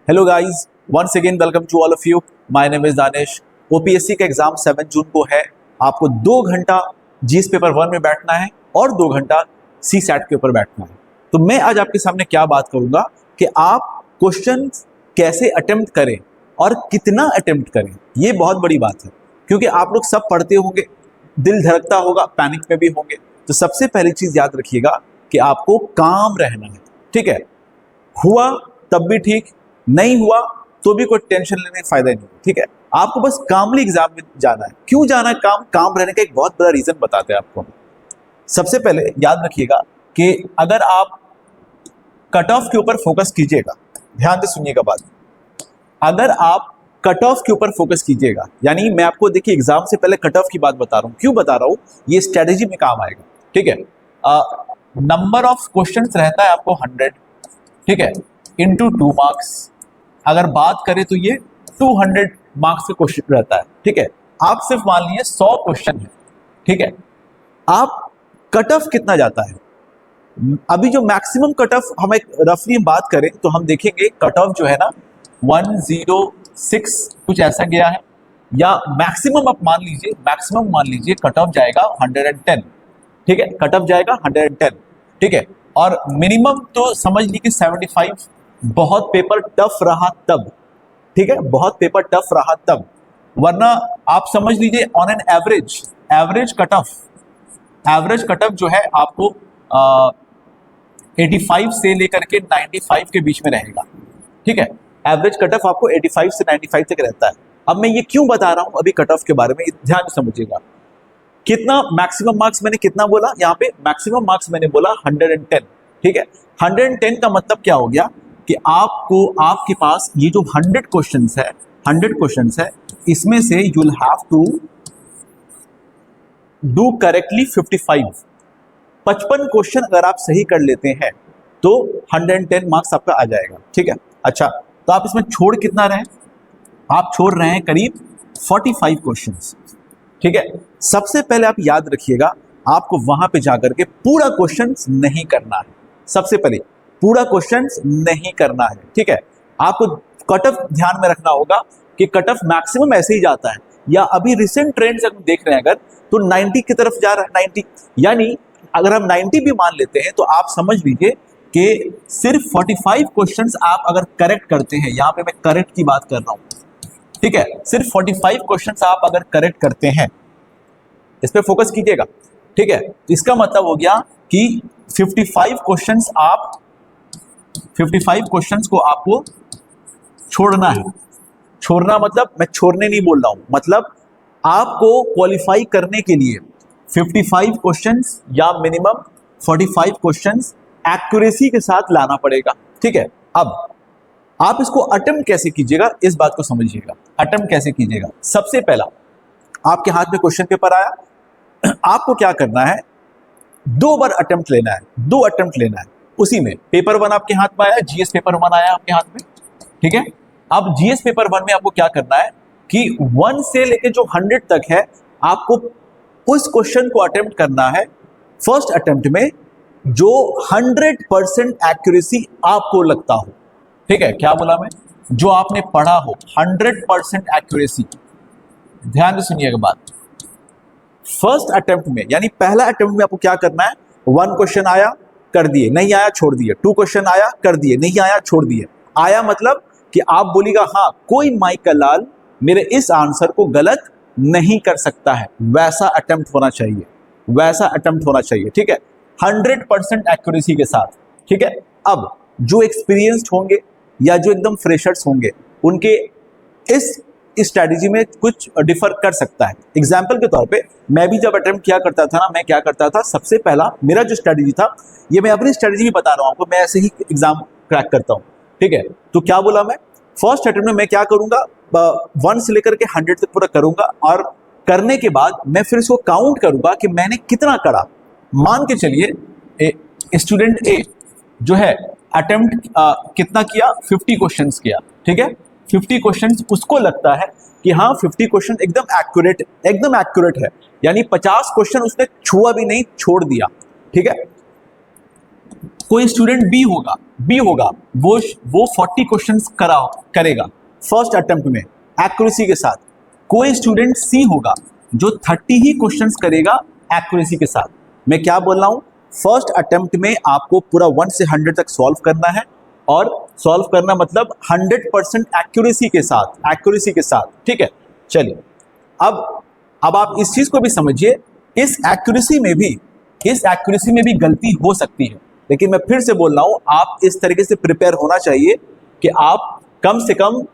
Hello guys, once again welcome to all of you. My name is Danish. OPSC का exam 7 जून को है। आपको 2 घंटा जीएस पेपर 1 में बैठना है और 2 घंटा सी सैट के ऊपर बैठना है। तो मैं आज आपके सामने क्या बात करूंगा कि आप क्वेश्चन कैसे अटेम्प्ट करें और कितना अटेम्प्ट करें। ये बहुत बड़ी बात है क्योंकि आप लोग सब पढ़ते होंगे, दिल धड़कता होगा, पैनिक में भी होंगे। तो सबसे पहली चीज याद रखिएगा कि आपको काम रहना है। ठीक है, हुआ तब भी ठीक, नहीं हुआ तो भी कोई टेंशन लेने का फायदा नहीं। ठीक है, आपको बस कामली एग्जाम में जाना है। क्यों जाना है? काम रहने का एक बहुत बड़ा रीजन बताते हैं आपको। सबसे पहले याद रखिएगा कि अगर आप कट ऑफ के ऊपर फोकस कीजिएगा, ध्यान से सुनिएगा बात, अगर आप कट ऑफ के ऊपर फोकस कीजिएगा, यानी मैं आपको देखिए एग्जाम से पहले कट ऑफ की बात बता रहा हूं। क्यों बता रहा हूं? ये स्ट्रेटेजी में काम आएगा। ठीक है, नंबर ऑफ क्वेश्चंस रहता है आपको 100, ठीक है, इंटू 2 मार्क्स। अगर बात करें तो ये 200 मार्क्स का क्वेश्चन रहता है। ठीक है, आप सिर्फ मान लीजिए 100 क्वेश्चन है। ठीक है, आप कट ऑफ कितना जाता है? अभी जो मैक्सिमम कट ऑफ हम एक रफली बात करें तो हम देखेंगे कट ऑफ जो है ना 106 कुछ ऐसा गया है, या मैक्सिमम आप मान लीजिए, मैक्सिमम मान लीजिए कट ऑफ जाएगा 110। ठीक है, कट ऑफ जाएगा 110। ठीक है, और मिनिमम तो समझ लीजिए कि 75। बहुत पेपर टफ रहा तब, ठीक है, बहुत पेपर टफ रहा तब, वरना आप समझ लीजिए on an average cut off जो है आपको 85 से लेकर के 95 के बीच में रहेगा। ठीक है, एवरेज कट ऑफ आपको 85 से 95 तक रहता है। अब मैं ये क्यों बता रहा हूं अभी कट ऑफ के बारे में, ध्यान से समझिएगा। कितना मैक्सिमम मार्क्स मैंने कितना बोला? यहाँ पे मैक्सिमम मार्क्स मैंने बोला 110। ठीक है, 110 का मतलब क्या हो गया कि आपके पास ये जो 100 क्वेश्चंस है, इसमें से you will have to do correctly 55 question अगर आप सही कर लेते हैं तो 110 मार्क्स आपका आ जाएगा। ठीक है, अच्छा, तो आप इसमें छोड़ कितना रहे हैं? आप छोड़ रहे हैं करीब 45 क्वेश्चंस। ठीक है, सबसे पहले आप याद रखिएगा, आपको वहां पे जाकर के पूरा क्वेश्चंस नहीं करना है। सबसे पहले पूरा क्वेश्चंस नहीं करना है। ठीक है, आपको कट ऑफ ध्यान में रखना होगा कि कट ऑफ मैक्सिमम ऐसे ही जाता है, या अभी रिसेंट ट्रेंड्स अगर देख रहे हैं अगर, तो 90 की तरफ जा रहा है। 90 यानी अगर हम 90 भी मान लेते हैं तो आप समझ लीजिए कि सिर्फ 45 क्वेश्चंस आप अगर करेक्ट करते हैं, यहां पे मैं करेक्ट की बात कर रहा हूं। ठीक है, सिर्फ 45 क्वेश्चंस आप अगर करेक्ट करते हैं, इस पे फोकस कीजिएगा। ठीक है, इसका मतलब हो गया कि 55 क्वेश्चंस को आपको छोड़ना है। छोड़ना मतलब मैं छोड़ने नहीं बोल रहा हूं, मतलब आपको क्वालिफाई करने के लिए 55 क्वेश्चंस या मिनिमम 45 क्वेश्चंस एक्यूरेसी के साथ लाना पड़ेगा। ठीक है, अब आप इसको अटेम्प्ट कैसे कीजिएगा, इस बात को समझिएगा। अटेम्प्ट कैसे कीजिएगा? सबसे पहला, आपके हाथ में क्वेश्चन पेपर आया, आपको क्या करना है? 2 बार अटेम्प्ट लेना है, 2 अटेम्प्ट लेना है। उसी में पेपर 1 आपके हाथ में आया, जीएस पेपर 1 आया आपके हाथ में। ठीक है, अब जीएस पेपर 1 में आपको क्या करना है कि 1 से लेके जो 100 तक है, आपको उस क्वेश्चन को अटेम्प्ट करना है फर्स्ट अटेम्प्ट में जो 100% एक्यूरेसी आपको लगता हो। ठीक है, क्या बोला मैं? जो आपने पढ़ा हो, 100% एक्यूरेसी। ध्यान से सुनिएगा बात। फर्स्ट अटेम्प्ट में, यानी पहला अटेम्प्ट में आपको क्या करना है? 1 क्वेश्चन आया, कर दिए, नहीं आया छोड़ दिए। 2 क्वेश्चन आया, कर दिए, नहीं आया छोड़ दिए। आया मतलब कि आप बोलिएगा हाँ, कोई माइक का लाल मेरे इस आंसर को गलत नहीं कर सकता है। वैसा अटेम्प्ट होना चाहिए, वैसा अटेम्प्ट होना चाहिए। ठीक है, 100% एक्यूरेसी के साथ। ठीक है, अब जो एक्सपीरियंस्ड होंगे या जो एकदम फ्रेशर्स होंगे, उनके इस स्ट्रैटेजी में कुछ डिफर कर सकता है। एग्जाम्पल के तौर पे मैं भी जब अटेम्प्ट किया करता था ना, मैं क्या करता था, सबसे पहला मेरा जो स्ट्रैटेजी था, ये मैं अपनी स्ट्रैटेजी भी बता रहा हूं आपको, मैं ऐसे ही एग्जाम क्रैक करता हूं। ठीक है, तो क्या बोला मैं? फर्स्ट अटेम्प्ट में मैं क्या करूंगा, 1 से लेकर के 100 तक पूरा करूंगा, और करने के बाद मैं फिर इसको काउंट करूंगा कि मैंने कितना करा। मान के चलिए स्टूडेंट ए जो है अटेम्प्ट कितना किया, 50 क्वेश्चंस किया। ठीक है, 50 क्वेश्चंस उसको लगता है कि हाँ 50 क्वेश्चन एकदम एक्यूरेट है, यानी 50 क्वेश्चन उसने छुआ भी नहीं, छोड़ दिया। ठीक है, कोई स्टूडेंट बी होगा वो 40 क्वेश्चंस करेगा फर्स्ट अटेम्प्ट में एक्यूरेसी के साथ। कोई स्टूडेंट सी होगा जो 30 ही क्वेश्चंस करेगा एक्यूरेसी के साथ। मैं क्या बोल रहा हूं, फर्स्ट अटेम्प्ट में आपको पूरा 1 से 100 तक सॉल्व करना है, और सॉल्व करना मतलब 100% एक्यूरेसी के साथ, ठीक है। चलिए अब आप इस चीज को भी समझिए, इस एक्यूरेसी में भी गलती हो सकती है, लेकिन मैं फिर से बोल रहा हूं, आप इस तरीके से प्रिपेयर होना चाहिए कि आप कम से कम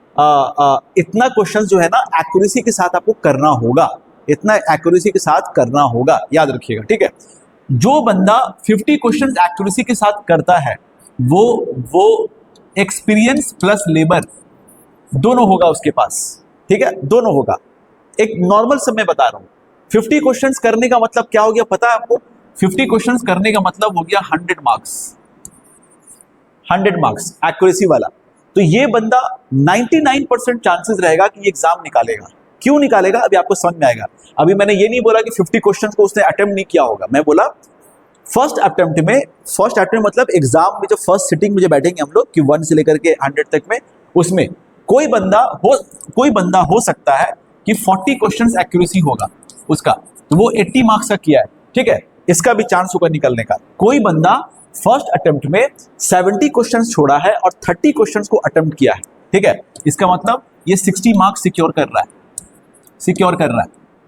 इतना क्वेश्चन जो है ना एक्यूरेसी के साथ आपको करना होगा, इतना एक्यूरेसी के साथ करना होगा, याद रखिएगा, ठीक है। जो बंदा 50 क्वेश्चन एक्यूरेसी के साथ करता है वो एक्सपीरियंस प्लस लेबर दोनों होगा उसके पास, ठीक है, दोनों होगा। एक नॉर्मल समय बता रहा हूं, 50 क्वेश्चंस करने का मतलब क्या हो गया पता है आपको? 50 क्वेश्चंस करने का मतलब हो गया 100 मार्क्स एक्यूरेसी वाला। तो ये बंदा 99% चांसेस रहेगा कि ये एग्जाम निकालेगा। क्यों निकालेगा अभी आपको समझ में आएगा। अभी मैंने ये नहीं बोला कि 50 क्वेश्चंस को उसने अटेम्प्ट नहीं किया होगा, मैं बोला फर्स्ट अटेम्प्ट में मतलब एग्जाम में जो फर्स्ट सिटिंग में जो बैठेंगे हम लोग कि 1 से लेकर के 100 तक में, उसमें कोई बंदा हो सकता है कि 40 क्वेश्चंस एक्यूरेसी होगा उसका, तो वो 80 मार्क्स का किया है, ठीक है, इसका भी चांस होगा निकलने का। कोई बंदा फर्स्ट अटेम्प्ट में 70 क्वेश्चंस छोड़ा है और 30 क्वेश्चंस को अटेम्प्ट किया है, ठीक है, इसका मतलब ये 60 मार्क्स सिक्योर कर रहा है,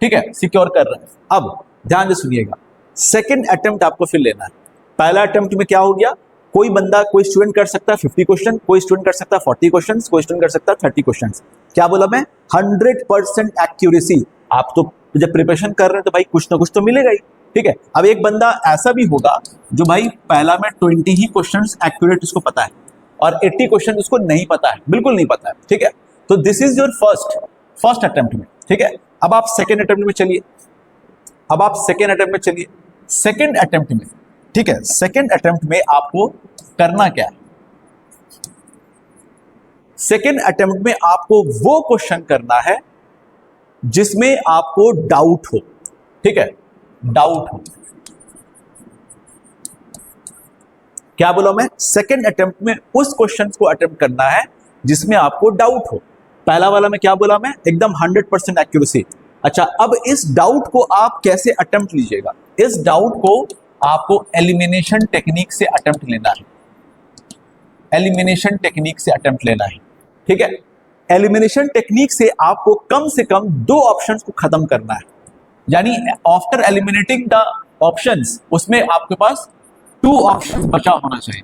ठीक है, सिक्योर कर रहा है। अब ध्यान से सुनिएगा, सेकेंड अटेम्प्ट आपको फिर लेना है। पहला अटेम्प्ट में क्या हो गया, कोई स्टूडेंट कर सकता है 50 क्वेश्चन, कोई स्टूडेंट कर सकता है 40 क्वेश्चन, कोई स्टूडेंट कर सकता है 30 क्वेश्चन। क्या बोला मैं? 100% एक्यूरेसी। आप तो जब प्रिपरेशन कर रहे हैं तो भाई कुछ ना कुछ तो मिलेगा ही, ठीक है। अब एक बंदा ऐसा भी होगा जो भाई पहला में 20 ही क्वेश्चन एक्यूरेट उसको पता है और 80 क्वेश्चन उसको नहीं पता है, बिल्कुल नहीं पता है, ठीक है। तो this is your first attempt में, ठीक है। अब आप सेकेंड अटेम्प्ट में चलिए, सेकेंड अटेम्प्ट में, ठीक है, सेकेंड अटेम्प्ट में आपको करना क्या है? सेकेंड अटेम्प्ट में आपको वो क्वेश्चन करना है जिसमें आपको डाउट हो, ठीक है, डाउट हो। क्या बोला मैं? सेकेंड अटेम्प्ट में उस क्वेश्चन को अटेम्प्ट करना है जिसमें आपको डाउट हो। पहला वाला में क्या बोला मैं? एकदम 100% एक्यूरेसी। अच्छा, अब इस डाउट को आप कैसे अटेम्प्ट लीजिएगा? इस डाउट को आपको एलिमिनेशन टेक्निक से अटेम्प्ट लेना है, एलिमिनेशन टेक्निक से अटेम्प्ट लेना है, ठीक है। एलिमिनेशन टेक्निक से आपको कम से कम 2 ऑप्शंस को खत्म करना है, यानी आफ्टर एलिमिनेटिंग द ऑप्शंस उसमें आपके पास 2 ऑप्शंस बचा होना चाहिए,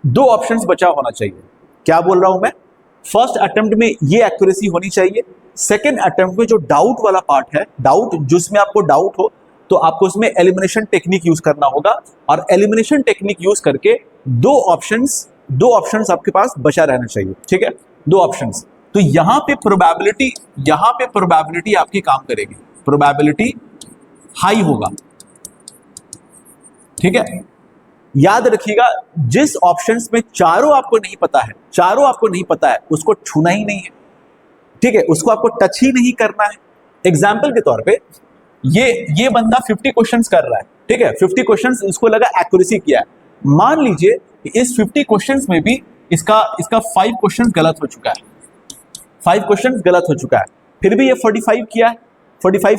2 ऑप्शंस बचा होना चाहिए। क्या बोल रहा हूं मैं? फर्स्ट अटेम्प्ट में ये एक्यूरेसी होनी चाहिए, सेकेंड अटेम्प्ट में जो डाउट वाला पार्ट है, डाउट जिसमें आपको डाउट हो, तो आपको उसमें एलिमिनेशन टेक्निक यूज करना होगा, और एलिमिनेशन टेक्निक यूज करके 2 ऑप्शंस आपके पास बचा रहना चाहिए, ठीक है, 2 ऑप्शंस। तो यहां पे प्रोबेबिलिटी आपकी काम करेगी, प्रोबेबिलिटी हाई होगा, ठीक है। याद रखिएगा, जिस ऑप्शंस में चारों आपको नहीं पता है उसको छूना ही नहीं है, ठीक है, उसको आपको टच ही नहीं करना है। एग्जाम्पल के तौर पे ये बंदा 50 क्वेश्चंस कर रहा है, ठीक है, 50 क्वेश्चंस इसको लगा एक्यूरेसी किया है। मान लीजिए कि इस 50 क्वेश्चंस में भी इसका 5 क्वेश्चन गलत हो चुका है, 5 क्वेश्चन गलत हो चुका है, फिर भी ये 45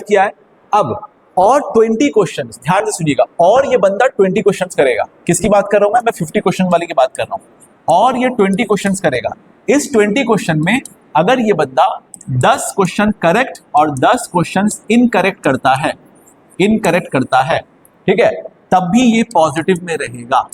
किया है। अब और 20 क्वेश्चन, ध्यान से सुनिएगा, और ये बंदा 20 क्वेश्चन करेगा। किसकी बात कर रहा हूं मैं? 50 क्वेश्चन वाले की बात कर रहा हूं। और ये 20 क्वेश्चन करेगा। इस 20 क्वेश्चन में अगर ये बंदा 10 क्वेश्चन करेक्ट और 10 क्वेश्चन इनकरेक्ट करता है, ठीक है, तब भी ये पॉजिटिव में रहेगा,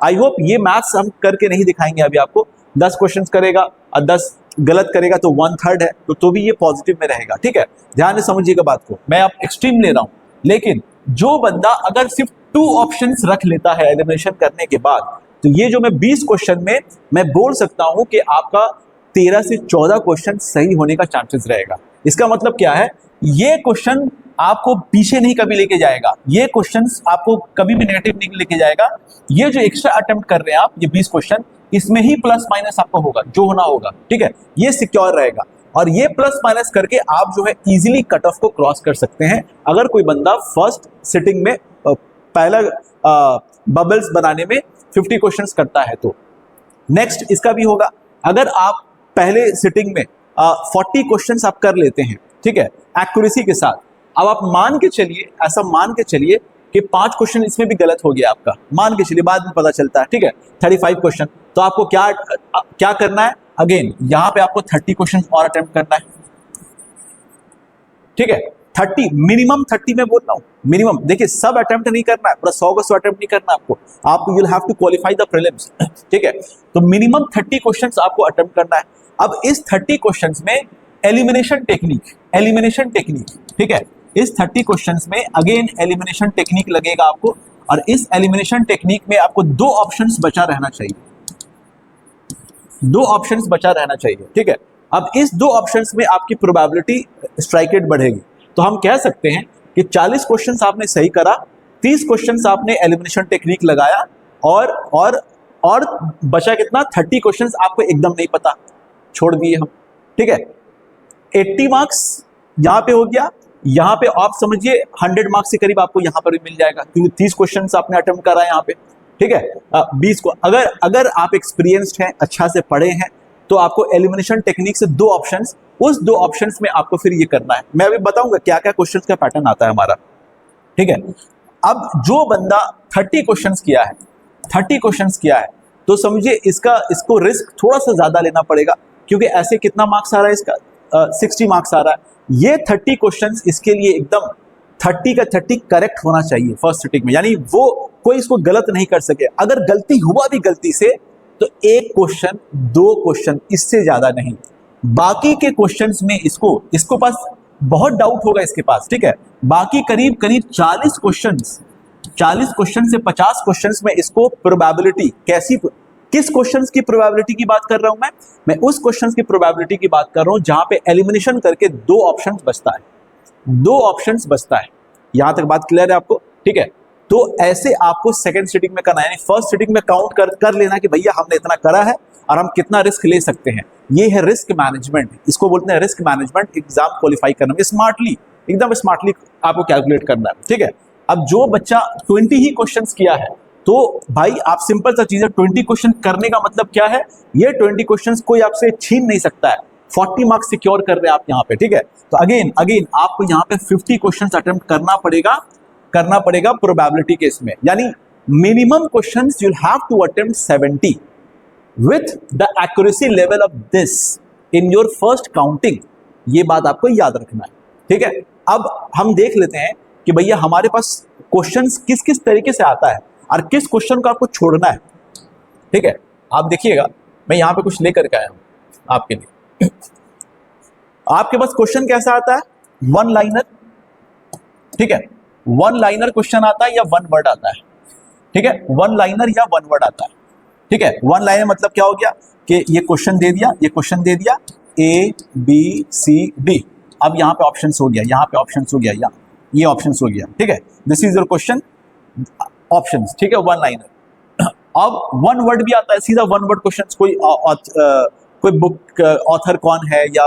आई होप ये मैथ्स हम करके नहीं दिखाएंगे अभी आपको। 10 क्वेश्चन करेगा और 10 गलत करेगा तो 1/3 है, तो भी ये पॉजिटिव में रहेगा, ठीक है। ध्यान से समझिएगा बात को, मैं आप एक्सट्रीम ले रहा हूं, लेकिन जो बंदा अगर सिर्फ 2 ऑप्शंस रख लेता है एलिमिनेशन करने के बाद, तो ये जो मैं 20 क्वेश्चन में मैं बोल सकता हूं कि आपका 13 से 14 क्वेश्चन सही होने का चांसेस रहेगा। इसका मतलब क्या है? ये क्वेश्चन आपको पीछे नहीं कभी लेके जाएगा, ये क्वेश्चन आपको कभी भी नेगेटिव नहीं लेके जाएगा। ये जो एक्स्ट्रा अटेम्प्ट कर रहे हैं आप, ये 20 क्वेश्चन, इसमें ही प्लस माइनस आपको होगा, जो होना होगा, ठीक है, ये सिक्योर रहेगा। और ये प्लस माइनस करके आप जो है इजीली कट ऑफ को क्रॉस कर सकते हैं अगर कोई बंदा फर्स्ट सिटिंग में पहला बबल्स बनाने में 50 क्वेश्चंस करता है तो। नेक्स्ट इसका भी होगा, अगर आप पहले सिटिंग में 40 क्वेश्चंस आप कर लेते हैं, ठीक है, एक्यूरेसी के साथ, अब आप मान के चलिए, ऐसा मान के चलिए कि 5 क्वेश्चन इसमें भी गलत हो गया आपका, मान के चलिए, बाद में पता चलता है, ठीक है, 35 क्वेश्चन, तो आपको क्या करना है, अगेन यहां पे आपको 30 क्वेश्चन और अटेम्प्ट करना है, ठीक है, 30 मिनिमम, 30 में बोल रहा हूं मिनिमम। देखिए सब अटेम्प्ट नहीं करना है, पूरा 100 का 100 अटेम्प्ट नहीं करना आपको, आप you will have to qualify the prelims, ठीक है, तो मिनिमम 30 क्वेश्चंस आपको अटेम्प्ट करना है। अब इस 30 क्वेश्चंस में एलिमिनेशन टेक्निक, ठीक है, इस 30 क्वेश्चंस में अगेन एलिमिनेशन टेक्निक लगेगा आपको, और इस एलिमिनेशन टेक्निक में आपको 2 ऑप्शंस बचा रहना चाहिए, 2 ऑप्शंस बचा रहना चाहिए, ठीक है। अब इस 2 ऑप्शंस में आपकी प्रोबेबिलिटी स्ट्राइक रेट बढ़ेगी, तो हम कह सकते हैं कि 40 क्वेश्चंस आपने सही करा, 30 क्वेश्चंस आपने एलिमिनेशन टेक्निक लगाया, और बचा कितना, 30 क्वेश्चंस आपको एकदम नहीं पता, छोड़ दिए हम, ठीक है। 80 मार्क्स यहां पे हो गया, यहां पे आप समझिए 100 मार्क्स के करीब आपको यहां पर भी मिल जाएगा, क्योंकि 30 क्वेश्चंस आपने अटेम्प्ट करा यहां पे, ठीक है। 20 को अगर आप एक्सपीरियंस्ड हैं, अच्छा से पढ़े हैं, तो आपको एलिमिनेशन टेक्निक से 2 ऑप्शंस, उस 2 ऑप्शंस में आपको फिर ये करना है। मैं अभी बताऊंगा क्या क्या क्वेश्चंस का पैटर्न आता है हमारा, ठीक है। अब जो बंदा 30 क्वेश्चंस किया है, तो समझिए इसको रिस्क थोड़ा सा ज्यादा लेना पड़ेगा, क्योंकि ऐसे कितना मार्क्स आ रहा है इसका, 60 मार्क्स आ रहा है। ये 30 क्वेश्चंस इसके लिए एकदम 30 का 30 करेक्ट होना चाहिए फर्स्ट सिटिंग में, यानी वो कोई इसको गलत नहीं कर सके। अगर गलती हुआ भी गलती से, तो 1 क्वेश्चन 2 क्वेश्चन, इससे ज्यादा नहीं। बाकी के क्वेश्चंस में इसको पास बहुत डाउट होगा इसके पास, ठीक है। बाकी करीब 40 क्वेश्चन से 50 क्वेश्चंस में इसको प्रोबेबिलिटी किस क्वेश्चंस की प्रोबेबिलिटी की बात कर रहा हूं मैं उस क्वेश्चंस की प्रोबेबिलिटी की बात कर रहा हूं जहां पे एलिमिनेशन करके 2 ऑप्शंस बचता है। यहां तक बात क्लियर है आपको, ठीक है। तो ऐसे आपको सेकंड सिटिंग में करना है, यानी फर्स्ट सिटिंग में काउंट कर लेना कि भैया हमने इतना करा है और हम कितना रिस्क ले सकते हैं। ये है रिस्क मैनेजमेंट, इसको बोलते हैं रिस्क मैनेजमेंट। एग्जाम क्वालिफाई करने में एकदम स्मार्टली आपको कैलकुलेट करना है, ठीक है। अब जो बच्चा 20 ही क्वेश्चंस किया है, तो भाई आप सिंपल सा चीज है, 20 क्वेश्चन करने का मतलब क्या है, ये 20 क्वेश्चंस कोई आपसे छीन नहीं सकता है। 40 मार्क्स सिक्योर कर रहे हैं आप यहाँ पे, ठीक है। तो अगेन आपको यहाँ पे 50 क्वेश्चंस अटेम्प्ट करना पड़ेगा प्रोबेबिलिटी केस में, यानी minimum questions you have to attempt 70 with the accuracy level of this in your first counting. ये बात आपको याद रखना है, ठीक है। अब हम देख लेते हैं कि भैया हमारे पास क्वेश्चंस किस किस तरीके से आता है और किस क्वेश्चन को आपको छोड़ना है, ठीक है। आप देखिएगा, मैं यहां पे कुछ लेकर के आया हूं आपके लिए। आपके पास क्वेश्चन कैसा आता है, 1 लाइनर, ठीक है। 1 लाइनर क्वेश्चन आता है या 1 वर्ड आता है, ठीक है। 1 लाइनर या 1 वर्ड आता है, ठीक है। 1 लाइनर मतलब क्या हो गया कि ये क्वेश्चन दे दिया, A B C D, अब यहाँ पे ऑप्शंस हो गया, यहाँ पे ऑप्शंस हो गया, ये ऑप्शंस हो गया, ठीक है। This is your question options, ठीक है, 1 लाइनर। अब 1 वर्ड भी आता है, सीधा 1 वर्ड क्वेश्चन, कोई बुक ऑथर कौन है, या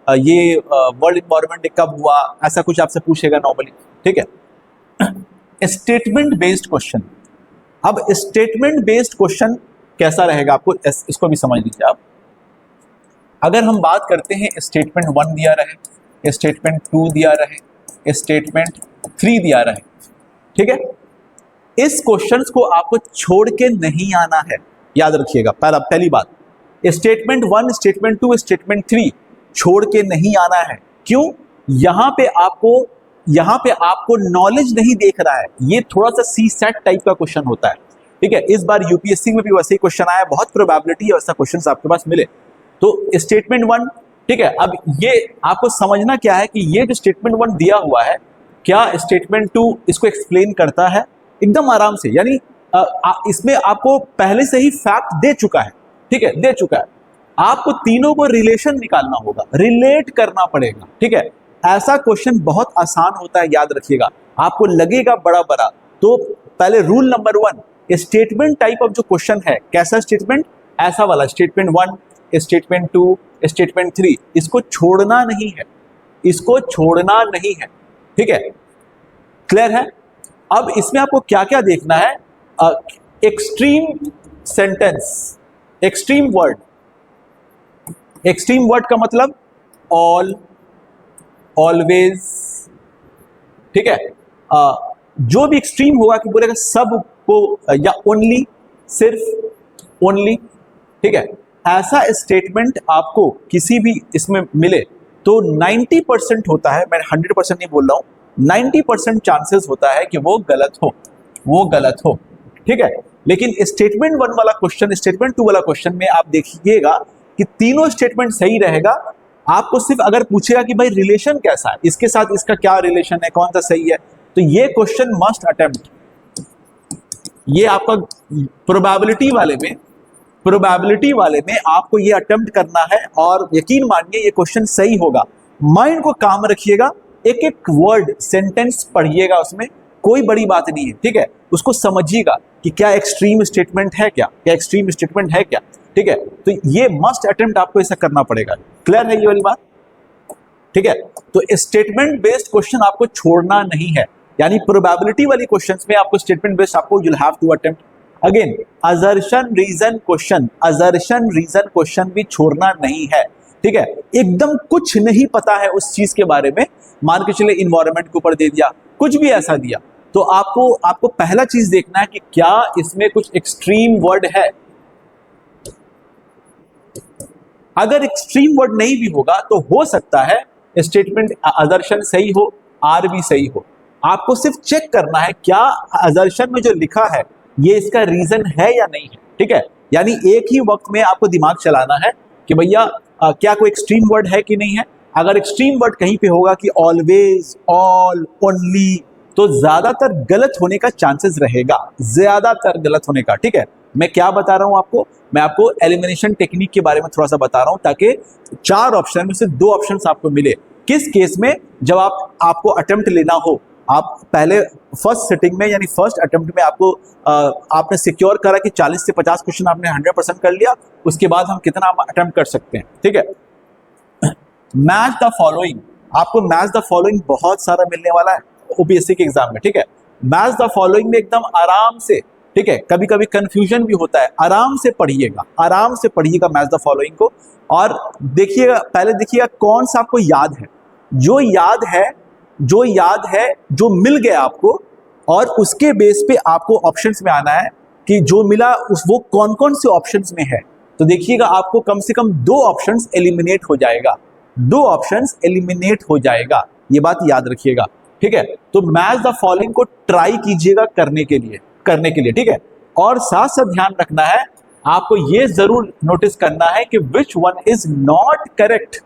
ये वर्ल्ड एनवायरनमेंट डे कब हुआ, ऐसा कुछ आपसे पूछेगा नॉर्मली, ठीक है। स्टेटमेंट बेस्ड क्वेश्चन, अब स्टेटमेंट बेस्ड क्वेश्चन कैसा रहेगा आपको इसको भी समझ लीजिए आप। अगर हम बात करते हैं स्टेटमेंट 1 दिया रहे, स्टेटमेंट 2 दिया रहे, स्टेटमेंट 3 दिया रहे, ठीक है। इस क्वेश्चंस को आपको छोड़ के नहीं आना है, याद रखिएगा। पहली बात, स्टेटमेंट 1, स्टेटमेंट 2, स्टेटमेंट 3 छोड़ के नहीं आना है। क्यों? यहां पे आपको नॉलेज नहीं देख रहा है, ये थोड़ा सा सी सेट टाइप का क्वेश्चन होता है, ठीक है। इस बार यूपीएससी में भी वैसे ही क्वेश्चन आया, बहुत प्रोबेबिलिटी है वैसा क्वेश्चन आपके पास मिले। तो स्टेटमेंट 1, ठीक है। अब ये आपको समझना क्या है कि ये जो स्टेटमेंट 1 दिया हुआ है, क्या स्टेटमेंट 2 इसको एक्सप्लेन करता है एकदम आराम से, यानी इसमें आपको पहले से ही फैक्ट दे चुका है, ठीक है, दे चुका है। आपको तीनों को रिलेशन निकालना होगा, रिलेट करना पड़ेगा, ठीक है। ऐसा क्वेश्चन बहुत आसान होता है, याद रखिएगा। आपको लगेगा बड़ा, तो पहले rule number 1, statement type of जो क्वेश्चन है, कैसा स्टेटमेंट, ऐसा वाला स्टेटमेंट 1, स्टेटमेंट 2, स्टेटमेंट 3, इसको छोड़ना नहीं है, इसको छोड़ना नहीं है, ठीक है, क्लियर है। अब इसमें आपको क्या क्या देखना है, extreme sentence, extreme word, extreme word का मतलब ऑल, ऑलवेज, ठीक है, जो भी एक्सट्रीम होगा कि बोलेगा सब को, या ओनली, सिर्फ, ओनली, ठीक है, ऐसा स्टेटमेंट आपको किसी भी इसमें मिले तो 90% होता है, मैं 100% नहीं बोल रहा हूं, 90% चांसेस होता है कि वो गलत हो, वो गलत हो, ठीक है। लेकिन स्टेटमेंट 1 वाला क्वेश्चन, स्टेटमेंट 2 वाला क्वेश्चन में आप देखिएगा कि तीनों स्टेटमेंट सही रहेगा। आपको सिर्फ अगर पूछेगा कि भाई रिलेशन कैसा है, इसके साथ इसका क्या रिलेशन है, कौन सा सही है, तो ये क्वेश्चन मस्ट अटेम्प्ट। ये आपका प्रोबेबिलिटी वाले में आपको ये अटेम्प्ट करना है, और यकीन मानिए ये क्वेश्चन सही होगा। माइंड को काम रखिएगा, एक एक वर्ड सेंटेंस पढ़िएगा, उसमें कोई बड़ी बात नहीं है, ठीक है, उसको समझिएगा कि क्या एक्सट्रीम स्टेटमेंट है, क्या एक्सट्रीम स्टेटमेंट है क्या, ठीक है। तो ये मस्ट अटेम्प्ट आपको ऐसा करना पड़ेगा, क्लियर है ये वाली बात, ठीक है। तो स्टेटमेंट बेस्ड क्वेश्चन आपको छोड़ना नहीं है, यानी प्रोबेबिलिटी वाली क्वेश्चंस में आपको स्टेटमेंट बेस्ड आपको you will have to attempt. Again assertion reason question, assertion reason question भी छोड़ना नहीं है, ठीक है। एकदम कुछ नहीं पता है उस चीज के बारे में, मान के चले इन्वायरमेंट के ऊपर दे दिया, कुछ भी ऐसा दिया, तो आपको पहला चीज देखना है कि क्या इसमें कुछ एक्सट्रीम वर्ड है। अगर एक्सट्रीम वर्ड नहीं भी होगा तो हो सकता है स्टेटमेंट असर्शन सही हो, आर भी सही हो। आपको सिर्फ चेक करना है क्या असर्शन में जो लिखा है ये इसका रीजन है या नहीं है, ठीक है। यानी एक ही वक्त में आपको दिमाग चलाना है कि भैया क्या कोई एक्सट्रीम वर्ड है कि नहीं है। अगर एक्सट्रीम वर्ड कहीं पे होगा कि ऑलवेज, ऑल, ओनली, तो ज्यादातर गलत होने का चांसेस रहेगा, ज्यादातर गलत होने का, ठीक है। मैं क्या बता रहा हूं आपको, मैं आपको एलिमिनेशन टेक्निक के बारे में थोड़ा सा बता रहा हूं, ताकि 4 ऑप्शन में से 2 ऑप्शन आपको मिले। किस केस में, जब आपको अटेम्प्ट लेना हो, आप पहले फर्स्ट सिटिंग में यानी फर्स्ट अटेम्प्ट में आपको आपने सिक्योर करा कि 40 से 50 क्वेश्चन आपने 100% कर लिया, उसके बाद हम कितना अटेम्प्ट कर सकते हैं, ठीक है। मैच द फॉलोइंग, आपको मैच द फॉलोइंग बहुत सारा मिलने वाला है ओपीएससी के एग्जाम में, ठीक है। मैच द फॉलोइंग में एकदम आराम से, ठीक है, कभी कभी कंफ्यूजन भी होता है, आराम से पढ़िएगा, आराम से पढ़िएगा मैच द फॉलोइंग को, और देखिएगा, पहले देखिएगा कौन सा आपको याद है, जो याद है, जो मिल गया आपको, और उसके बेस पे आपको ऑप्शंस में आना है कि जो मिला वो कौन कौन से ऑप्शंस में है। तो देखिएगा आपको कम से कम 2 ऑप्शंस एलिमिनेट हो जाएगा, 2 ऑप्शंस एलिमिनेट हो जाएगा, ये बात याद रखिएगा, ठीक है। तो मैच द फॉलोइंग को ट्राई कीजिएगा करने के लिए, ठीक है। और साथ साथ ध्यान रखना है, आपको ये जरूर नोटिस करना है कि which one is not correct,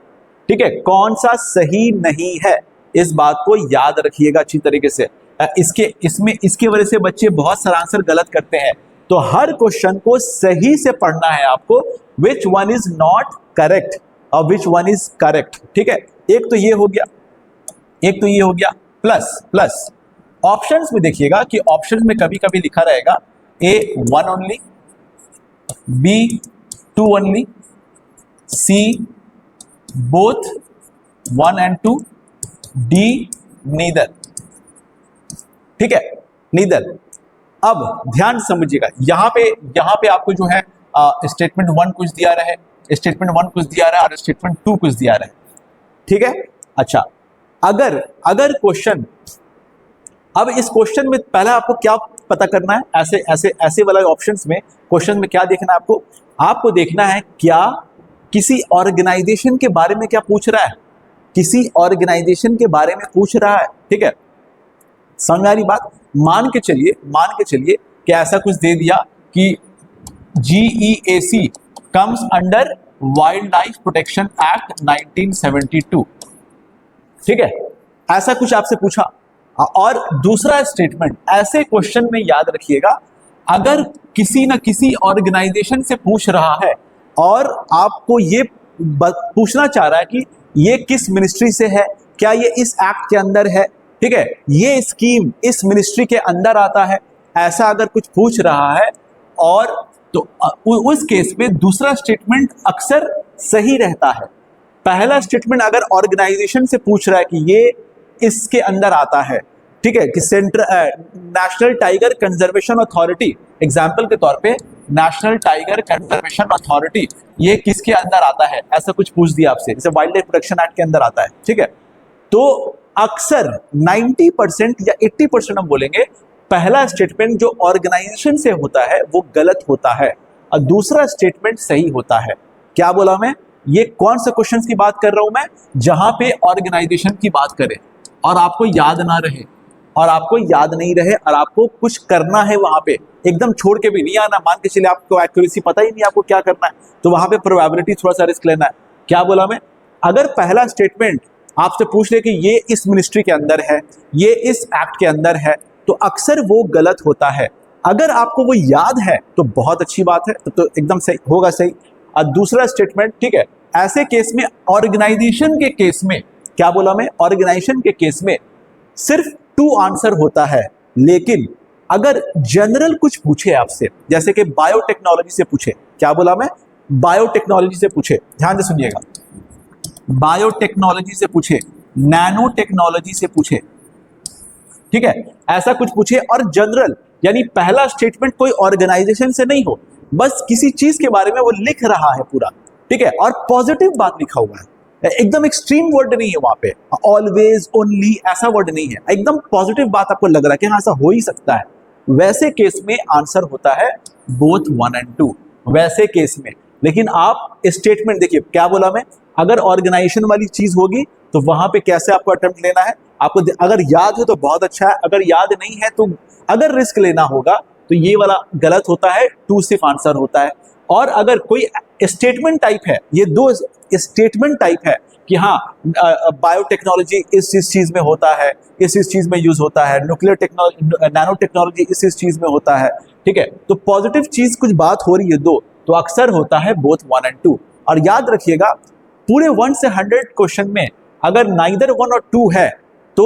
ठीक है, कौन सा सही नहीं है, इस बात को याद रखिएगा अच्छी तरीके से। इसके वजह से बच्चे बहुत सारा आंसर गलत करते हैं, तो हर क्वेश्चन को सही से पढ़ना है आपको, which one is not correct और विच वन इज करेक्ट, ठीक है। एक तो ये हो गया, प्लस ऑप्शंस में देखिएगा कि ऑप्शंस में कभी कभी लिखा रहेगा A 1 only, B 2 only, C both 1 and 2, D neither, ठीक है, नीदर। अब ध्यान समझिएगा, यहाँ पे आपको जो है स्टेटमेंट 1 कुछ दिया रहा है, स्टेटमेंट 1 कुछ दिया रहा है और स्टेटमेंट 2 कुछ दिया रहा है, ठीक है। अच्छा, अगर क्वेश्चन, अब इस क्वेश्चन में पहले आपको क्या पता करना है, ऐसे वाला ऑप्शंस में क्वेश्चन में क्या देखना है आपको देखना है क्या किसी ऑर्गेनाइजेशन के बारे में क्या पूछ रहा है, किसी ऑर्गेनाइजेशन के बारे में पूछ रहा है, ठीक है। समझ आ रही बात। मान के चलिए कि ऐसा कुछ दे दिया कि GEAC comes under wild life protection act 1972, ठीक है, ऐसा कुछ आपसे पूछा। और दूसरा स्टेटमेंट, ऐसे क्वेश्चन में याद रखिएगा, अगर किसी न किसी ऑर्गेनाइजेशन से पूछ रहा है और आपको ये पूछना चाह रहा है कि ये किस मिनिस्ट्री से है, क्या ये इस एक्ट के अंदर है, ठीक है, ये स्कीम इस मिनिस्ट्री के अंदर आता है, ऐसा अगर कुछ पूछ रहा है, और तो उस केस में दूसरा स्टेटमेंट अक्सर सही रहता है। पहला स्टेटमेंट अगर ऑर्गेनाइजेशन से पूछ रहा है कि ये इसके अंदर आता है, ठीक है, कि national tiger conservation authority, example के तौर पे नेशनल टाइगर कंजर्वेशन अथॉरिटी ये किसके अंदर आता है, ऐसा कुछ पूछ दिया आपसे, जैसे वाइल्ड लाइफ प्रोटेक्शन एक्ट के अंदर आता है, ठीक है, तो अक्सर 90% या 80% हम बोलेंगे पहला स्टेटमेंट जो ऑर्गेनाइजेशन से होता है वो गलत होता है और दूसरा स्टेटमेंट सही होता है। क्या बोला मैं? ये कौन से क्वेश्चंस की बात कर रहा हूं मैं? जहां पे ऑर्गेनाइजेशन की बात करें और आपको याद ना रहे और आपको याद नहीं रहे और आपको कुछ करना है वहां पे, एकदम छोड़ के भी नहीं आना। मान के चलिए आपको एक्यूरेसी पता ही नहीं आपको क्या करना है, तो वहां पे प्रोबेबिलिटी थोड़ा सा रिस्क लेना है। क्या बोला मैं? अगर पहला स्टेटमेंट आपसे पूछ ले कि ये इस मिनिस्ट्री के अंदर है, ये इस एक्ट के अंदर है, तो अक्सर वो गलत होता है। अगर आपको वो याद है तो बहुत अच्छी बात है, तो एकदम सही होगा, सही। और दूसरा स्टेटमेंट, ठीक है, ऐसे केस में ऑर्गेनाइजेशन के केस में, क्या बोला मैं? ऑर्गेनाइजेशन के केस में सिर्फ 2 आंसर होता है, लेकिन अगर जनरल कुछ पूछे आपसे, जैसे कि बायोटेक्नोलॉजी से पूछे, क्या बोला मैं? बायोटेक्नोलॉजी से पूछे, ध्यान से सुनिएगा, बायोटेक्नोलॉजी से पूछे, नैनो टेक्नोलॉजी से पूछे, ठीक है, ऐसा कुछ पूछे और जनरल, यानी पहला स्टेटमेंट कोई ऑर्गेनाइजेशन से नहीं हो, बस किसी चीज के बारे में वो लिख रहा है पूरा, ठीक है, और पॉजिटिव बात लिखा हुआ है, एकदम एक्सट्रीम वर्ड नहीं है वहां पे, ऑलवेज, ओनली, ऐसा वर्ड नहीं है, एकदम पॉजिटिव बात आपको लग रहा है कि हाँ ऐसा हो ही सकता है, वैसे केस में आंसर होता है बोथ 1 और 2, वैसे केस में। लेकिन आप स्टेटमेंट देखिए, क्या बोला मैं? अगर ऑर्गेनाइजेशन वाली चीज होगी तो वहां पे कैसे आपको अटेम्प्ट लेना है, आपको अगर याद है तो बहुत अच्छा है, अगर याद नहीं है तो अगर रिस्क लेना होगा तो ये वाला गलत होता है, 2 सिर्फ आंसर होता है। और अगर कोई स्टेटमेंट टाइप है, ये 2 स्टेटमेंट टाइप है कि हाँ बायोटेक्नोलॉजी इस चीज में होता है, इस चीज में यूज होता है, न्यूक्लियर टेक्नोलॉजी, नैनो टेक्नोलॉजी इस चीज में होता है, ठीक है, तो पॉजिटिव चीज कुछ बात हो रही है 2, तो अक्सर होता है बोथ 1 और 2। और याद रखिएगा पूरे 1 से 100 क्वेश्चन में अगर नाइदर 1 और 2 है तो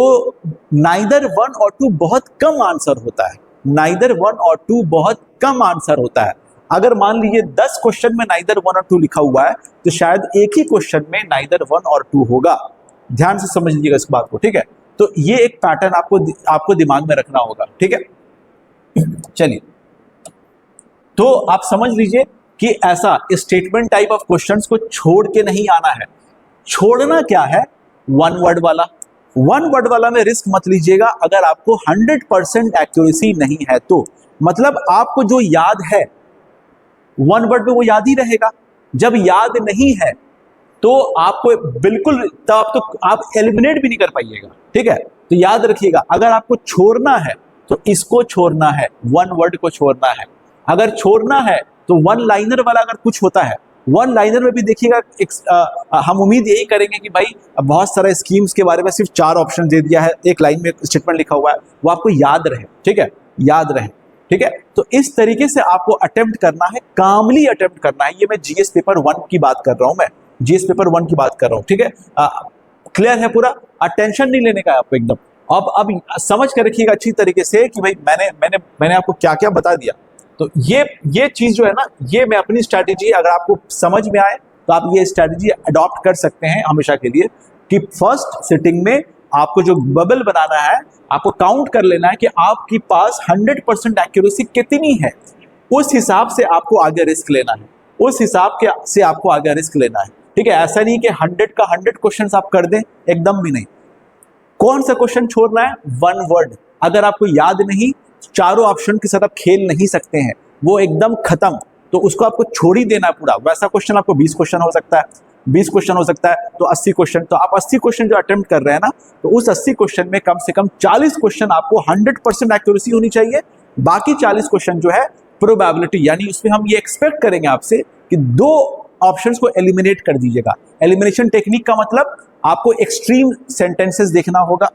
नाइदर 1 और 2 बहुत कम आंसर होता है, नाइदर 1 और 2 बहुत कम आंसर होता है। अगर मान लीजिए 10 क्वेश्चन में नाइदर 1 और 2 लिखा हुआ है तो शायद एक ही क्वेश्चन में नाइदर 1 और 2 होगा। ध्यान से समझ लीजिएगा इस बात को, ठीक है, तो ये एक पैटर्न आपको दिमाग में रखना होगा, ठीक है। चलिए, तो आप समझ लीजिए कि ऐसा स्टेटमेंट टाइप ऑफ क्वेश्चंस को छोड़ के नहीं आना है। छोड़ना क्या है? 1 वर्ड वाला, 1 वर्ड वाला में रिस्क मत लीजिएगा अगर आपको 100% एक्यूरेसी नहीं है तो, मतलब आपको जो याद है 1 वर्ड में वो याद ही रहेगा, जब याद नहीं है तो आपको बिल्कुल, तब तो आप एलिमिनेट भी नहीं कर पाइएगा, ठीक है। तो याद रखिएगा अगर आपको छोड़ना है तो इसको छोड़ना है, 1 वर्ड को छोड़ना है। अगर छोड़ना है तो 1 लाइनर वाला अगर कुछ होता है, 1 लाइनर में भी देखिएगा हम उम्मीद यही करेंगे कि भाई बहुत सारे स्कीम्स के बारे में सिर्फ 4 ऑप्शन दे दिया है, एक लाइन में स्टेटमेंट लिखा हुआ है, वो आपको याद रहे, ठीक है, याद रहे, ठीक है। तो इस तरीके से आपको अटेम्प्ट करना है, कामली अटेम्प्ट करना है। ये मैं जीएस पेपर 1 की बात कर रहा हूं, मैं जीएस पेपर 1 की बात कर रहा हूं, ठीक है। क्लियर है पूरा? टेंशन नहीं लेने का है आपको एकदम। अब समझ कर रखिएगा अच्छी तरीके से कि भाई मैंने आपको क्या क्या बता दिया। तो ये चीज जो है ना, ये मैं अपनी स्ट्रैटेजी, अगर आपको समझ में आए तो आप ये स्ट्रैटेजी अडॉप्ट कर सकते हैं हमेशा के लिए, कि फर्स्ट सिटिंग में आपको जो बबल बनाना है, आपको काउंट कर लेना है कि आपके पास 100% एक्यूरेसी कितनी है, उस हिसाब से आपको आगे रिस्क लेना है, उस हिसाब से आपको आगे रिस्क लेना है, ठीक है। ऐसा नहीं कि 100 का 100 क्वेश्चन आप कर दें, एकदम भी नहीं। कौन सा क्वेश्चन छोड़ना है? 1 वर्ड। अगर आपको याद नहीं, चारों ऑप्शन के साथ आप खेल नहीं सकते हैं, वो एकदम खत्म, तो उसको आपको छोड़ ही देना है पूरा। वैसा क्वेश्चन आपको 20 क्वेश्चन हो सकता है, 20 क्वेश्चन हो सकता है, तो 80 क्वेश्चन, तो आप 80 क्वेश्चन जो अटेम्प्ट कर रहे हैं ना, तो उस 80 क्वेश्चन में कम से कम 40 क्वेश्चन आपको 100% एक्यूरेसी होनी चाहिए, बाकी 40 क्वेश्चन जो है प्रोबेबिलिटी, यानी उसमें हम ये एक्सपेक्ट करेंगे आपसे कि 2 ऑप्शंस को एलिमिनेट कर दीजिएगा। एलिमिनेशन टेक्निक का मतलब आपको एक्सट्रीम सेंटेंसेस देखना होगा,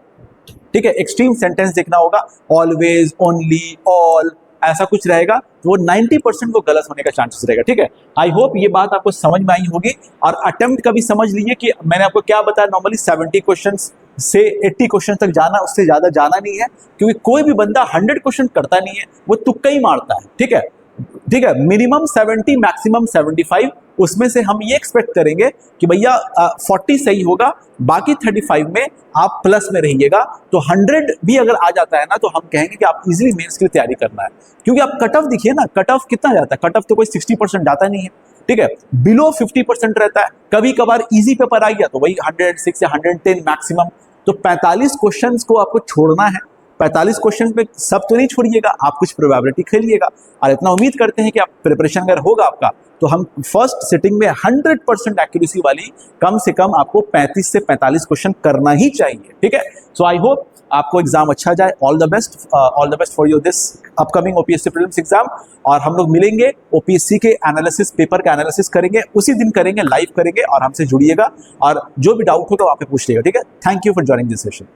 ठीक है, एक्सट्रीम सेंटेंस देखना होगा, ऑलवेज, ओनली, ऑल, ऐसा कुछ रहेगा, तो वो 90% को गलत होने का चांसेस रहेगा, ठीक है। आई होप ये बात आपको समझ में आई होगी। और अटेम्प्ट का भी समझ लीजिए कि मैंने आपको क्या बताया, नॉर्मली 70 क्वेश्चन से 80 क्वेश्चन तक जाना, उससे ज्यादा जाना नहीं है, क्योंकि कोई भी बंदा 100 क्वेश्चन करता नहीं है, वो तुक्का ही मारता है, ठीक है। ठीक है, मिनिमम 70 मैक्सिमम 75, उसमें से हम ये एक्सपेक्ट करेंगे कि भैया 40 सही होगा, बाकी 35 में आप प्लस में रहिएगा। तो 100 भी अगर आ जाता है ना तो हम कहेंगे कि आप इजीली मेंस के लिए तैयारी करना है, क्योंकि आप कट ऑफ दिखिए ना, कट ऑफ कितना जाता है, कट ऑफ तो कोई 60% जाता नहीं है, ठीक है, बिलो 50% रहता है। कभी कभार इजी पेपर आ गया तो वही 106 या 110 मैक्सिमम। तो 45 क्वेश्चंस को आपको छोड़ना है। 45 क्वेश्चन पे सब तो नहीं छोड़िएगा, आप कुछ प्रोबेबिलिटी खेलिएगा, और इतना उम्मीद करते हैं कि आप प्रिपरेशन अगर होगा आपका तो हम फर्स्ट सिटिंग में 100% एक्यूरेसी वाली कम से कम आपको 35 से 45 क्वेश्चन करना ही चाहिए, ठीक है। सो आई होप आपको एग्जाम अच्छा जाए। All the best for your this upcoming OPSC prelims exam. और हम लोग मिलेंगे, ओपीएससी के एनालिसिस, पेपर का एनालिसिस करेंगे, उसी दिन करेंगे, लाइव करेंगे, और हमसे जुड़िएगा, और जो भी डाउट होगा आप पूछ लीजिएगा, ठीक है। Thank you for joining this session.